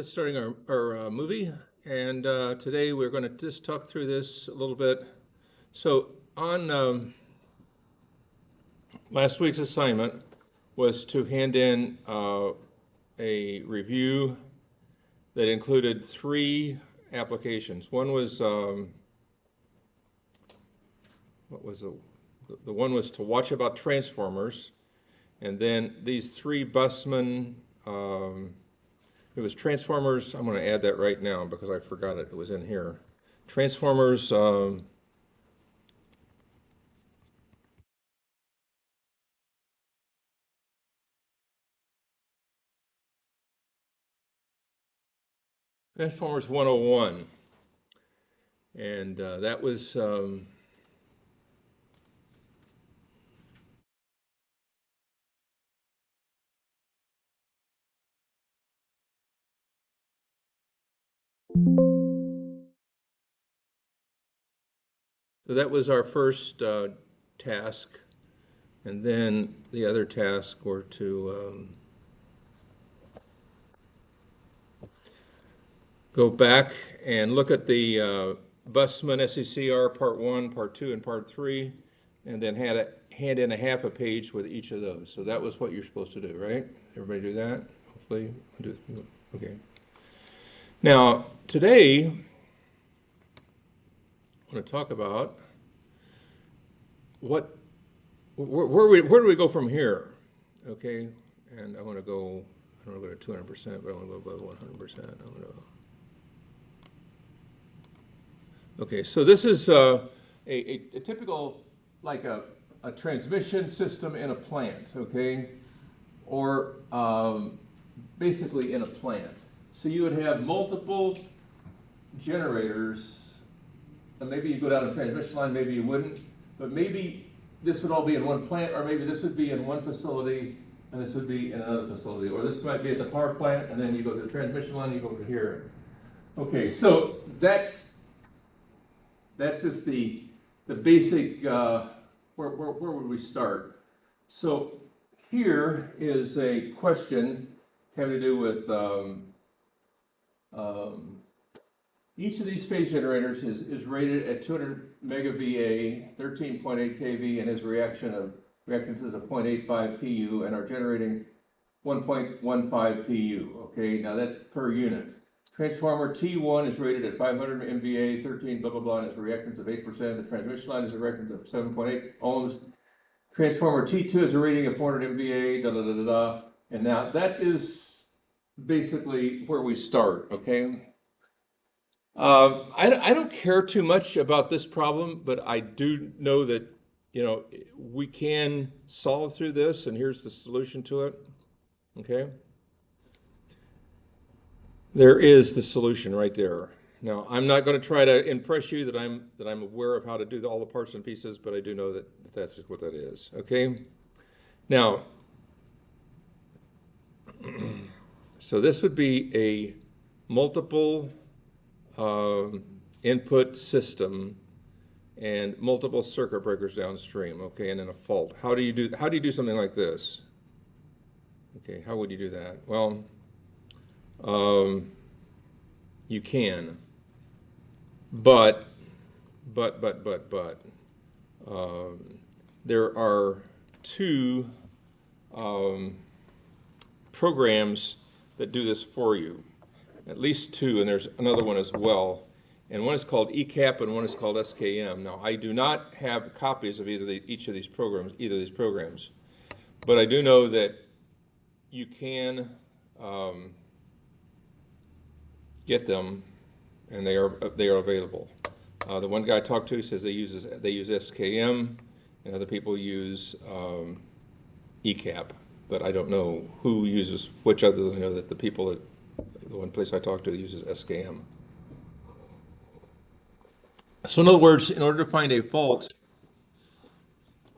Starting our movie, and today we're going to just talk through this a little bit. So on last week's assignment was to hand in a review that included 3 applications. One was what was the one was to watch about transformers, and then these 3 busmen. It was Transformers. I'm going to add that right now because I forgot it. It was in here. Transformers. Transformers 101. And that was. So that was our first task. And then the other tasks were to go back and look at the Busman SECR Part 1, Part 2, and Part 3, and then hand in a half a page with each of those. So that was what you're supposed to do, right? Everybody do that? Hopefully. Okay. Now, today, I want to talk about where do we go from here? Okay, and I want to go to 200%, but I want to go above 100%. Okay, so this is a typical, like a transmission system in a plant, okay? Or basically in a plant. So you would have multiple generators, and maybe you go down a transmission line, maybe you wouldn't, but maybe this would all be in one plant, or maybe this would be in one facility, and this would be in another facility, or this might be at the power plant, and then you go to the transmission line, you go over here. Okay, so that's just the basic, where would we start? So here is a question having to do with each of these phase generators is rated at 200 MegaVA, 13.8 kV, and has reactances of 0.85 pu, and are generating 1.15 pu. Okay, now that's per unit. Transformer T1 is rated at 500 MVA, 13 blah blah blah, and has a reactance of 8%. The transmission line is a reactance of 7.8 ohms. Transformer T2 has a rating of 400 MVA, da da da da da. And now that is basically where we start. Okay. I don't care too much about this problem, but I do know that we can solve through this, and here's the solution to it. Okay. There is the solution right there. Now, I'm not going to try to impress you that I'm aware of how to do all the parts and pieces, but I do know that that's what that is. Okay. Now, so this would be a multiple input system and multiple circuit breakers downstream. Okay, and then a fault. How do you do something like this? Okay, how would you do that? Well, you can, but there are 2 programs that do this for you, at least 2, and there's another one as well. And one is called ECAP and one is called SKM. Now, I do not have copies of each of these programs, but I do know that you can get them, and they are available. The one guy I talked to says they use SKM, and other people use ECAP, but I don't know who uses which other than that the one place I talked to uses SKM. So in other words, in order to find a fault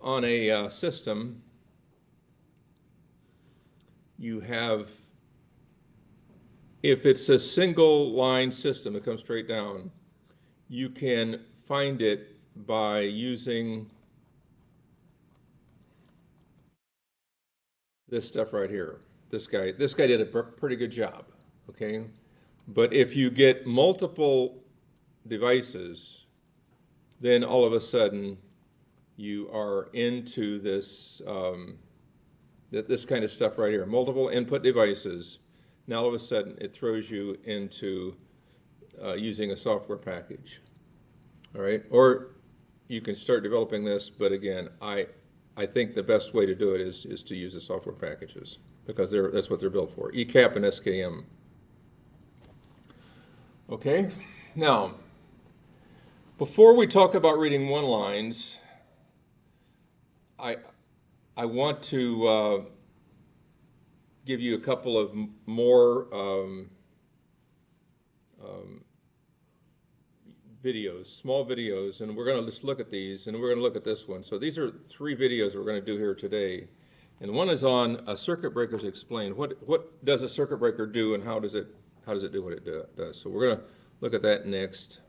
on a system, you have, if it's a single line system that comes straight down, you can find it by using this stuff right here. This guy did a pretty good job. Okay, But if you get multiple devices, then all of a sudden you are into this this kind of stuff right here, multiple input devices. Now all of a sudden it throws you into using a software package. All right, or you can start developing this, but again, I think the best way to do it is to use the software packages, because that's what they're built for, ECAP and SKM. Okay, now, before we talk about reading one-lines, I want to give you a couple of more videos, small videos, and we're going to just look at these, and we're going to look at this one. So these are 3 videos we're going to do here today, and one is on circuit breakers explained. What does a circuit breaker do, and how does it do what it does? So we're going to look at that next.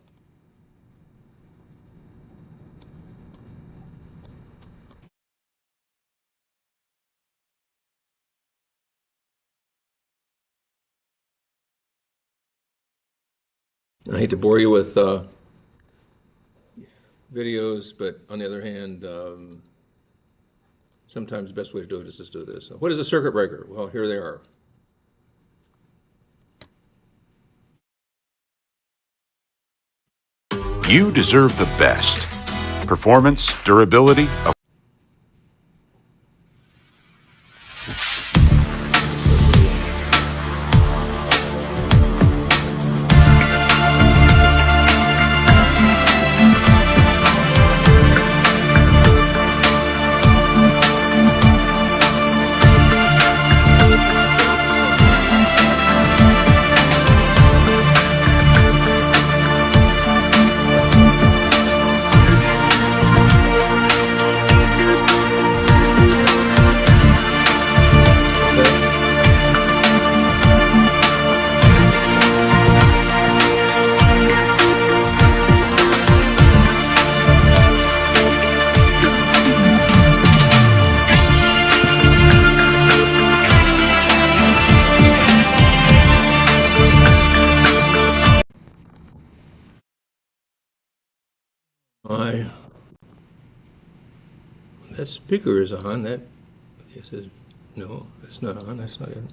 I hate to bore you with videos, but on the other hand, sometimes the best way to do it is just do this. So what is a circuit breaker? Well, here they are. You deserve the best. Performance, durability. That speaker is on. That it says no, that's not on. That's not it.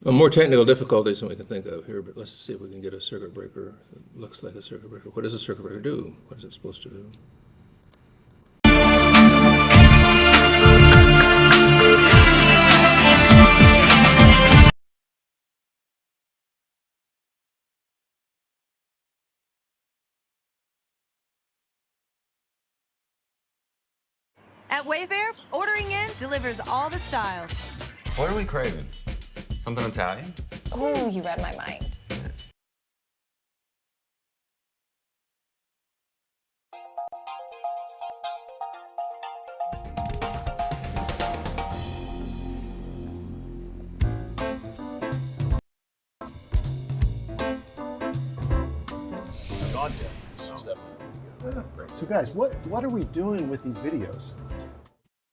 Well, more technical difficulties than we can think of here, but let's see if we can get a circuit breaker that looks like a circuit breaker. What does a circuit breaker do? What is it supposed to do? At Wayfair, ordering in delivers all the style. What are we craving? Something Italian? Ooh, you read my mind. So guys, what are we doing with these videos?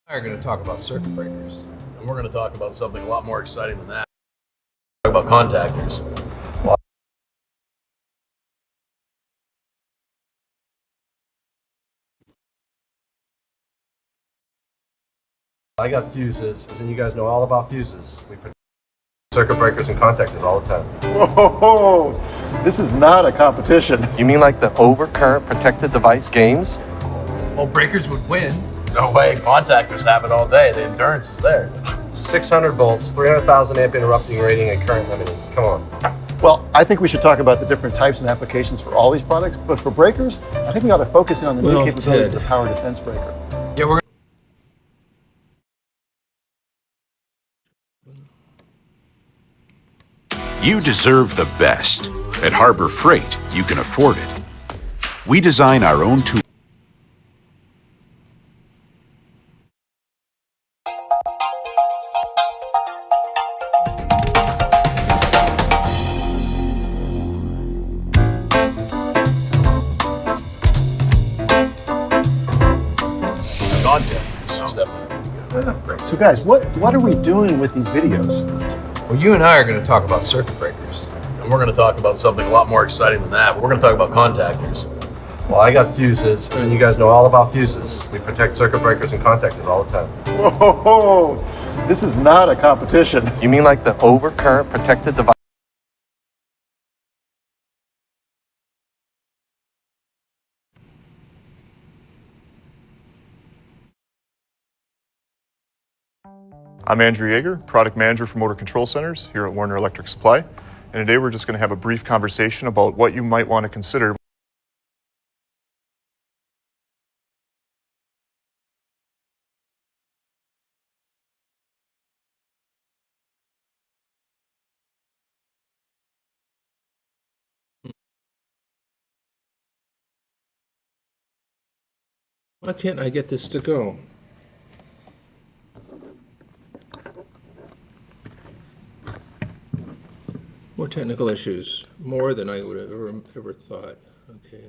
We're going to talk about circuit breakers, and we're going to talk about something a lot more exciting than that. Talk about contactors. I got fuses, and you guys know all about fuses. We put circuit breakers and contactors all the time. Whoa, this is not a competition. You mean like the overcurrent protected device games? Well, breakers would win. No way, contactors have it all day. The endurance is there. 600 volts, 300,000 amp interrupting rating, and current limiting. Come on. Well, I think we should talk about the different types and applications for all these products, but for breakers, I think we ought to focus in on the new capabilities of the power defense breaker. Yeah, we're You deserve the best. At Harbor Freight, you can afford it. We design our own tools. contactors. Definitely. So guys, what are we doing with these videos? Well, you and I are going to talk about circuit breakers. And we're going to talk about something a lot more exciting than that. We're going to talk about contactors. Well, I got fuses, and you guys know all about fuses. We protect circuit breakers and contactors all the time. Whoa, this is not a competition. You mean like the overcurrent protected device? I'm Andrew Yeager, Product Manager for Motor Control Centers here at Warner Electric Supply. And today we're just going to have a brief conversation about what you might want to consider. Why can't I get this to go? More technical issues, more than I would have ever thought. Okay.